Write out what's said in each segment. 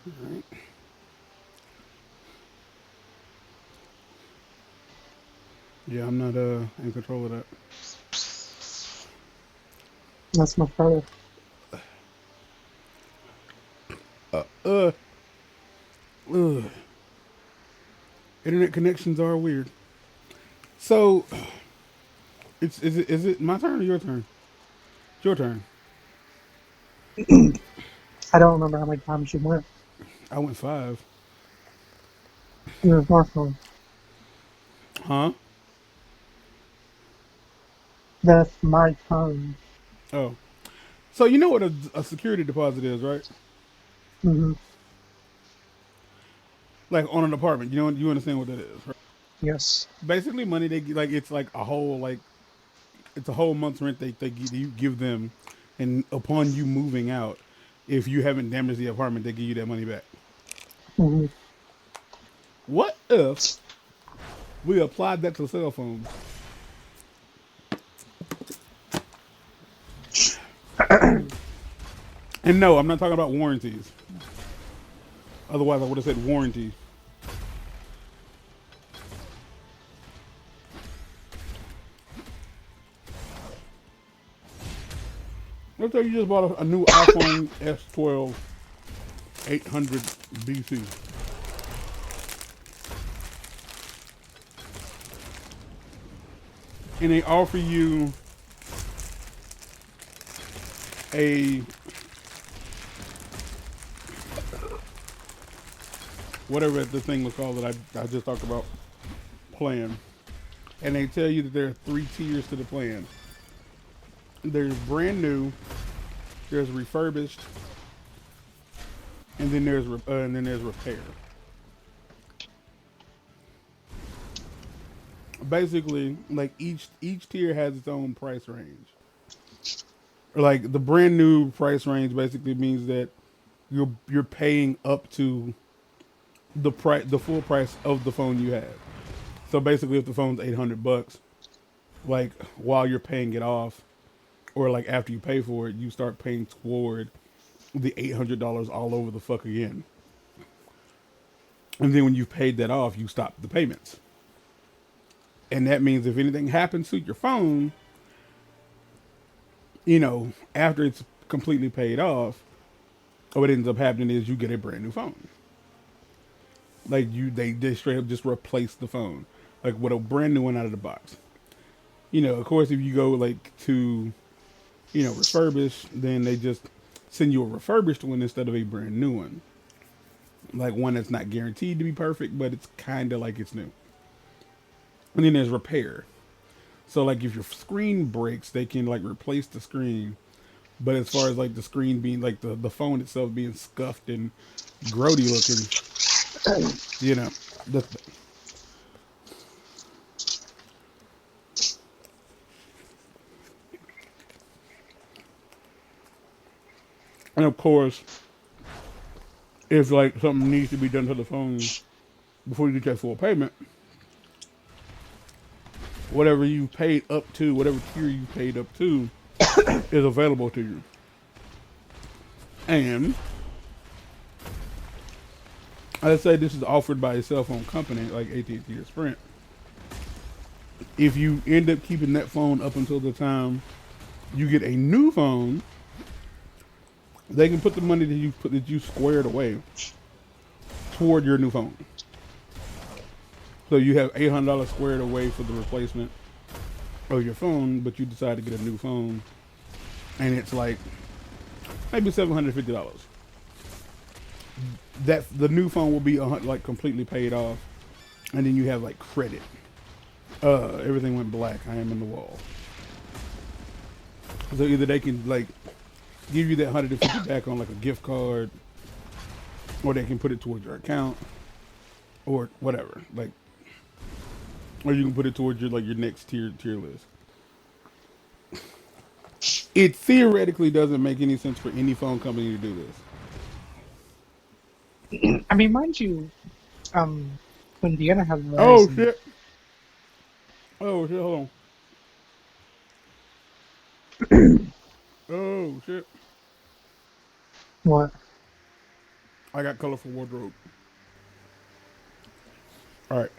Right. Yeah, I'm not in control of that. That's much better. Uh, uh, Ugh. Internet connections are weird. So, is it my turn or your turn? It's your turn. I don't remember how many times you went. I went five. Your smartphone. Huh? That's my phone. Oh. So you know what a security deposit is, right? Hmm. Like on an apartment. You understand what that is, right? Yes. Basically, money like it's like a whole it's a whole month's rent you give them, and upon you moving out, if you haven't damaged the apartment, they give you that money back. Hmm. What if we applied that to cell phones? And no, I'm not talking about warranties. Otherwise, I would have said warranty. Let's say you just bought a new iPhone S12 800 BC, and they offer you a whatever the thing was called that I just talked about plan, and they tell you that there are three tiers to the plan. There's brand new, there's refurbished, and then there's repair. Basically, like each tier has its own price range. Like the brand new price range basically means that you're paying up to the full price of the phone you have. So basically, if the phone's $800, like while you're paying it off, or like after you pay for it, you start paying toward the $800 all over the fuck again. And then when you've paid that off, you stop the payments. And that means if anything happens to your phone, after it's completely paid off, what ends up happening is you get a brand new phone. Like they straight up just replace the phone, like with a brand new one out of the box. Of course, if you go like to refurbish, then they just send you a refurbished one instead of a brand new one, like one that's not guaranteed to be perfect, but it's kind of like it's new. And then there's repair. So like if your screen breaks, they can like replace the screen. But as far as like the screen being like the phone itself being scuffed and grody looking, you know, the, and of course, if like something needs to be done to the phone before you get that full payment, whatever you paid up to, whatever tier you paid up to, is available to you. And let's say this is offered by a cell phone company like AT&T or Sprint. If you end up keeping that phone up until the time you get a new phone, they can put the money that you squared away toward your new phone. So you have $800 squared away for the replacement of your phone, but you decide to get a new phone, and it's like maybe $750. That the new phone will be like completely paid off, and then you have like credit. Everything went black. I am in the wall. So either they can like give you that 150 back on like a gift card, or they can put it towards your account, or whatever. Like, or you can put it towards your next tier list. It theoretically doesn't make any sense for any phone company to do this. I mean, mind you, Indiana has Oh Verizon. shit! Oh shit! Hold on. Oh shit! What? I got colorful wardrobe. All right,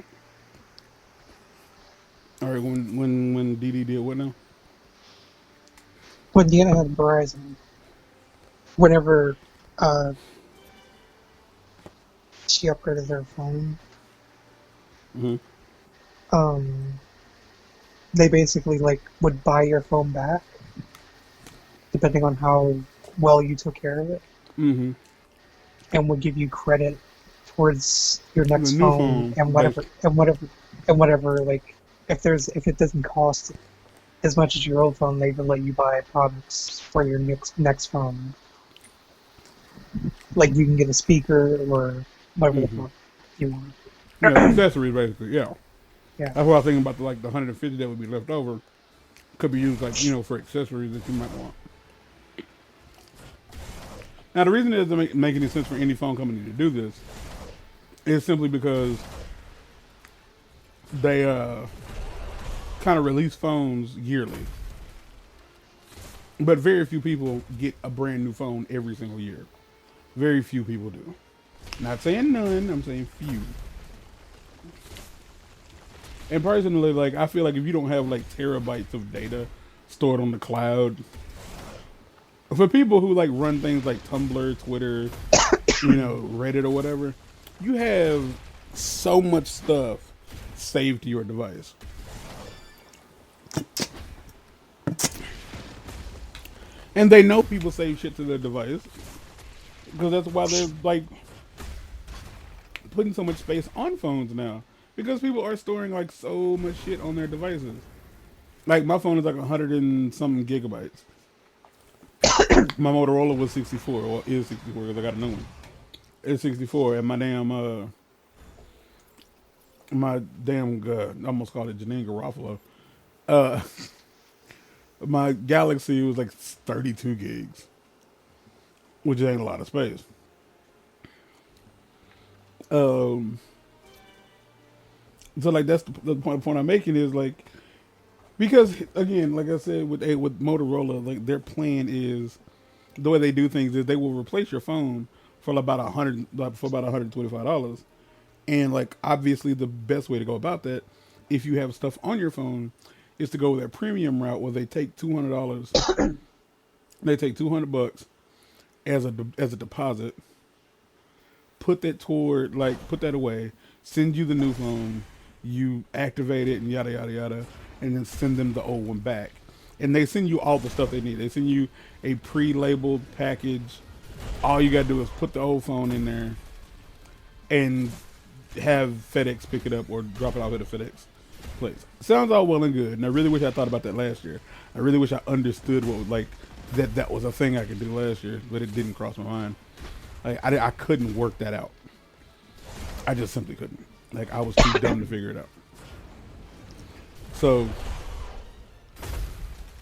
all right. When DD did what now? When Deanna had Verizon, whenever uh, she upgraded her phone, Mm-hmm. um, they basically like would buy your phone back depending on how well you took care of it, Mm-hmm. and would give you credit towards your The next new phone phone, and basically. whatever like if it doesn't cost as much as your old phone, they will let you buy products for your next phone. Like you can get a speaker or whatever the Mm-hmm. fuck you want. Yeah, accessories basically. Yeah, Yeah. that's what I was thinking about. The 150 that would be left over could be used for accessories that you might want. Now the reason it doesn't make any sense for any phone company to do this is simply because they kind of release phones yearly, but very few people get a brand new phone every single year. Very few people do. Not saying none, I'm saying few. And personally, like I feel like if you don't have like terabytes of data stored on the cloud, for people who like run things like Tumblr, Twitter, Reddit or whatever, you have so much stuff saved to your device. And they know people save shit to their device because that's why they're like putting so much space on phones now. Because people are storing like so much shit on their devices. Like my phone is like 100 and something gigabytes. My Motorola was 64, or is 64 because I got a new one. It's 64, and I almost called it Janine Garofalo. Uh, my Galaxy was like 32 gigs, which ain't a lot of space. Um, so like that's the point I'm making is like because again, like I said with Motorola, like their plan is the way they do things is they will replace your phone for about $125. And like obviously the best way to go about that, if you have stuff on your phone, is to go with their premium route where they take $200. They take $200 as a deposit, put that away, send you the new phone, you activate it and yada yada yada, and then send them the old one back. And they send you all the stuff they need. They send you a pre-labeled package. All you gotta do is put the old phone in there and have FedEx pick it up or drop it off at a FedEx place. Sounds all well and good, and I really wish I thought about that last year. I really wish I understood what like that was a thing I could do last year, but it didn't cross my mind. Like I couldn't work that out. I just simply couldn't. Like I was too dumb to figure it out. So,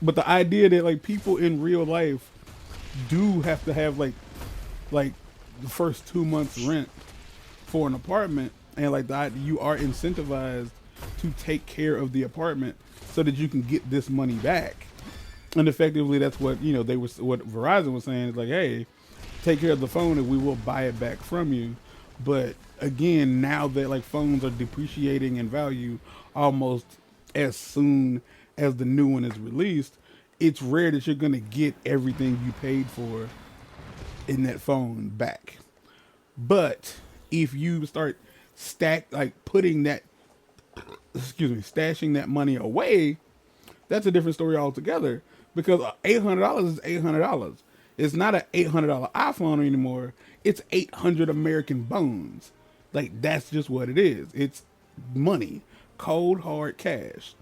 but the idea that like people in real life do have to have like the first 2 months rent for an apartment, and like that you are incentivized to take care of the apartment so that you can get this money back. And effectively, that's what what Verizon was saying is like, hey, take care of the phone and we will buy it back from you. But again, now that like phones are depreciating in value almost as soon as the new one is released, it's rare that you're gonna get everything you paid for in that phone back. But if you start putting that stashing that money away, that's a different story altogether. Because $800 is $800. It's not an $800 iPhone anymore. It's 800 American bones. Like that's just what it is. It's money, cold hard cash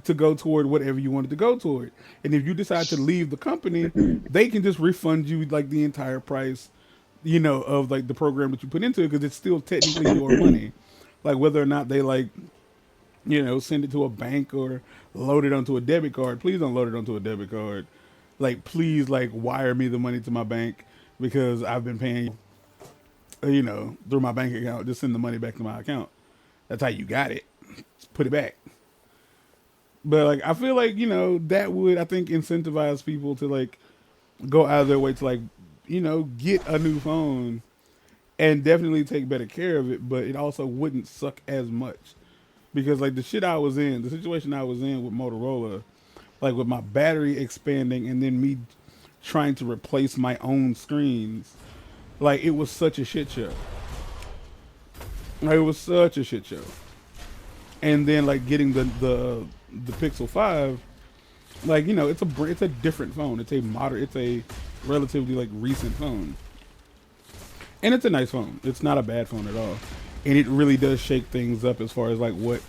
to go toward whatever you wanted to go toward. And if you decide to leave the company, they can just refund you like the entire price, of like the program that you put into it because it's still technically your money. Like whether or not they send it to a bank or load it onto a debit card. Please don't load it onto a debit card. Like please wire me the money to my bank because I've been paying through my bank account. Just send the money back to my account. That's how you got it. Just put it back. But like I feel like that would I think incentivize people to like go out of their way to get a new phone and definitely take better care of it, but it also wouldn't suck as much because like the situation I was in with Motorola, like with my battery expanding and then me trying to replace my own screens, like it was such a shit show. Like, it was such a shit show. And then like getting the Pixel 5, like it's a different phone. It's a relatively like recent phone. And it's a nice phone. It's not a bad phone at all. And it really does shake things up as far as like what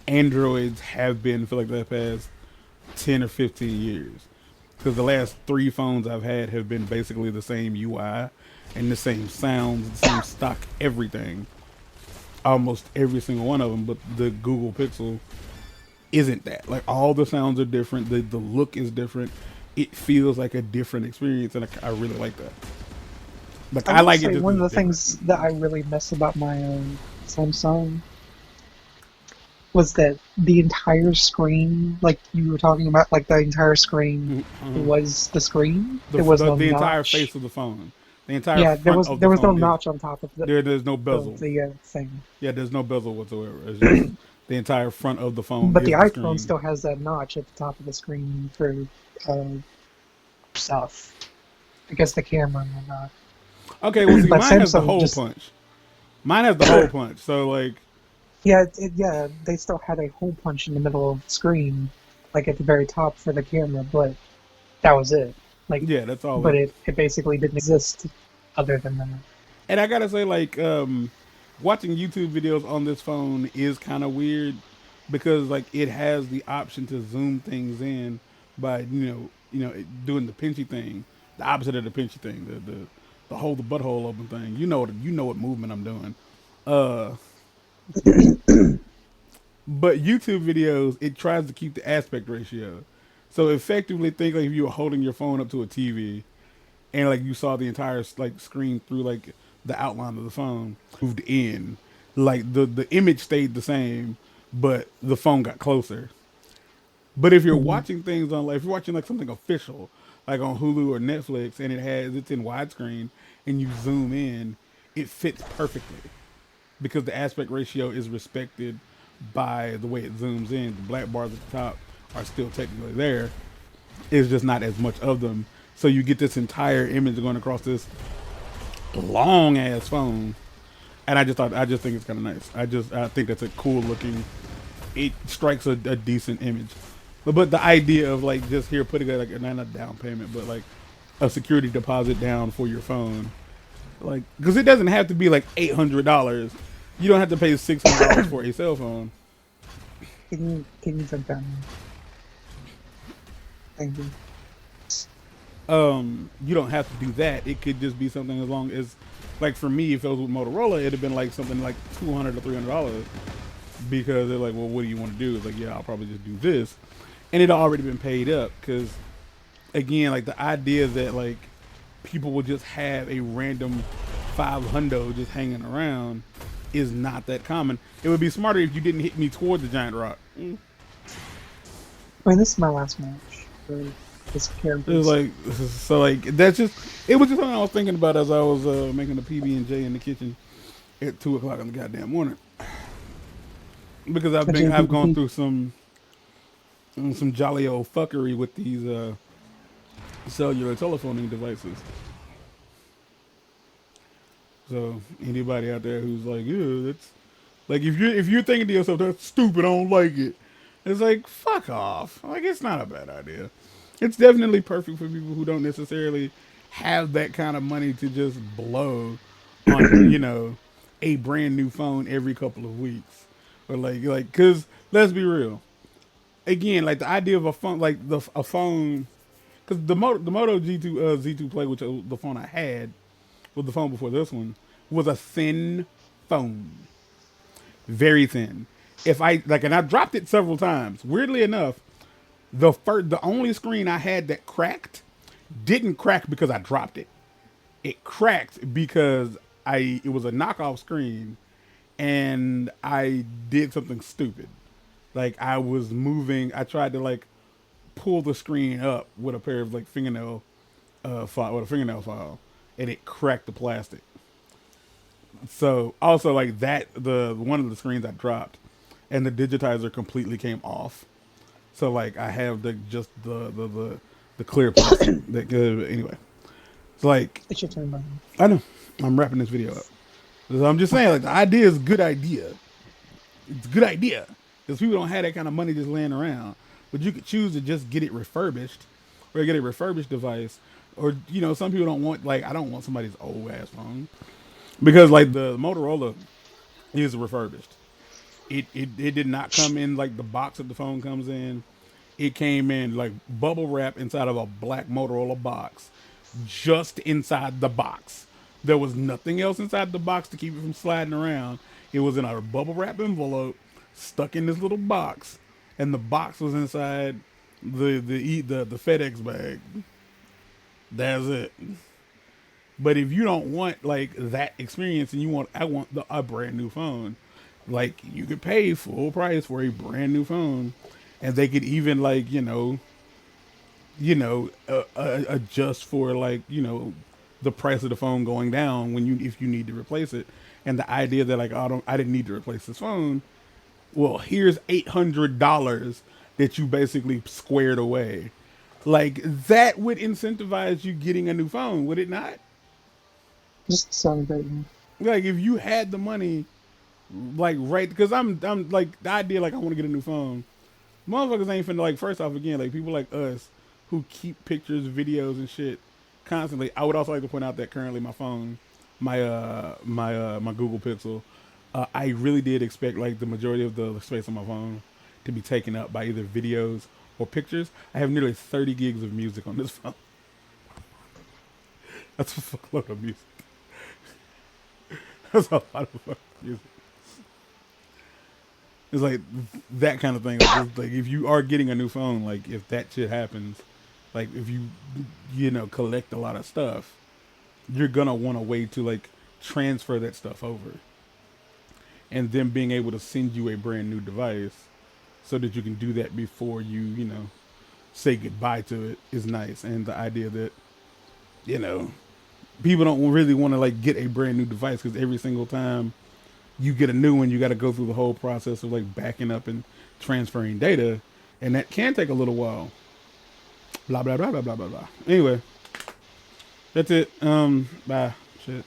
Androids have been for like the past 10 or 15 years. Because the last three phones I've had have been basically the same UI and the same sounds, the same stock everything. Almost every single one of them. But the Google Pixel isn't that. Like all the sounds are different. The look is different. It feels like a different experience. And I really like that. Like I I will like it say just one of because the it's different. things that I really miss about my Samsung was that the entire screen, like you were talking about, like the entire screen Mhm. was the screen. The, There was the no the entire face notch. of the phone, the entire Yeah, front of there the was no phone is notch on top of there's no bezel. the thing. Yeah, there's no bezel whatsoever. It's just the entire front of the phone But the is the iPhone screen. still has that notch at the top of the screen for uh, stuff. I guess the camera and whatnot. Okay, well see, But mine has the Samsung hole just punch. Mine has the hole punch. So like, yeah, yeah, they still had a hole punch in the middle of the screen, like at the very top for the camera, but that was it. Like, yeah, that's all but it. it basically didn't exist other than that. And I gotta say, like, watching YouTube videos on this phone is kind of weird because like it has the option to zoom things in by doing the pinchy thing, the opposite of the pinchy thing, the hold the butthole open thing. You know what movement I'm doing. Uh, but YouTube videos, it tries to keep the aspect ratio. So effectively, think like if you were holding your phone up to a TV and like you saw the entire like screen through like the outline of the phone moved in, like the image stayed the same, but the phone got closer. But if you're Mhm. watching things on like if you're watching like something official, like on Hulu or Netflix, and it's in widescreen, and you zoom in, it fits perfectly because the aspect ratio is respected by the way it zooms in. The black bars at the top are still technically there. It's just not as much of them. So you get this entire image going across this long ass phone, and I just think it's kind of nice. I think that's a cool looking. It strikes a decent image, but the idea of like just here putting like not a down payment, but like a security deposit down for your phone, like because it doesn't have to be like $800. You don't have to pay $600 for a cell phone. Can you jump down? Thank you. You don't have to do that. It could just be something as long as, like for me, if it was with Motorola, it'd have been like something like $200 to $300 because they're like, well, what do you want to do? It's like, yeah, I'll probably just do this, and it already been paid up because again, like the idea that like people would just have a random 500 just hanging around is not that common. It would be smarter if you didn't hit me toward the giant rock. I mean, this is my last match for this It was characters. like so like that's just it was just something I was thinking about as I was making the PB and J in the kitchen at 2 o'clock in the goddamn morning because A I've gone JPP. through some jolly old fuckery with these cellular telephoning devices. So anybody out there who's like, yeah, that's like if you're thinking to yourself that's stupid, I don't like it. It's like fuck off. Like it's not a bad idea. It's definitely perfect for people who don't necessarily have that kind of money to just blow on a brand new phone every couple of weeks or like because let's be real. Again, like the idea of a phone like a phone because the Moto Z2 Play, which the phone I had with the phone before this one, was a thin phone, very thin. If I like, and I dropped it several times. Weirdly enough, the only screen I had that cracked didn't crack because I dropped it. It cracked because it was a knockoff screen, and I did something stupid. Like I was moving. I tried to like pull the screen up with a pair of like fingernail file with a fingernail file, and it cracked the plastic. So also like that, the one of the screens I dropped, and the digitizer completely came off. So like I have the just the clear plastic. That anyway, it's like It's your turn, Brian. I know I'm wrapping this video up. So I'm just saying like the idea is a good idea. It's a good idea because people don't have that kind of money just laying around. But you could choose to just get it refurbished, or get a refurbished device, or some people don't want like I don't want somebody's old ass phone because like the Motorola is refurbished. It did not come in like the box that the phone comes in. It came in like bubble wrap inside of a black Motorola box, just inside the box. There was nothing else inside the box to keep it from sliding around. It was in a bubble wrap envelope, stuck in this little box, and the box was inside the FedEx bag. That's it. But if you don't want like that experience and I want a brand new phone, like you could pay full price for a brand new phone, and they could even like adjust for like the price of the phone going down when you if you need to replace it. And the idea that like I didn't need to replace this phone. Well, here's $800 that you basically squared away. Like that would incentivize you getting a new phone, would it not? Just celebrating. Like if you had the money, like right, because I'm like the idea like I want to get a new phone. Motherfuckers ain't finna like first off again like people like us who keep pictures, videos, and shit constantly. I would also like to point out that currently my phone, my Google Pixel, I really did expect like the majority of the space on my phone to be taken up by either videos or pictures. I have nearly 30 gigs of music on this phone. That's a fuckload of music. That's a lot of fucking music. It's like that kind of thing. Like if you are getting a new phone, like if that shit happens, like if you collect a lot of stuff, you're gonna want a way to like transfer that stuff over, and then being able to send you a brand new device so that you can do that before you say goodbye to it is nice. And the idea that you know people don't really want to like get a brand new device because every single time you get a new one, you got to go through the whole process of like backing up and transferring data, and that can take a little while. Blah blah blah blah blah blah blah. Anyway, that's it. Bye. Shit.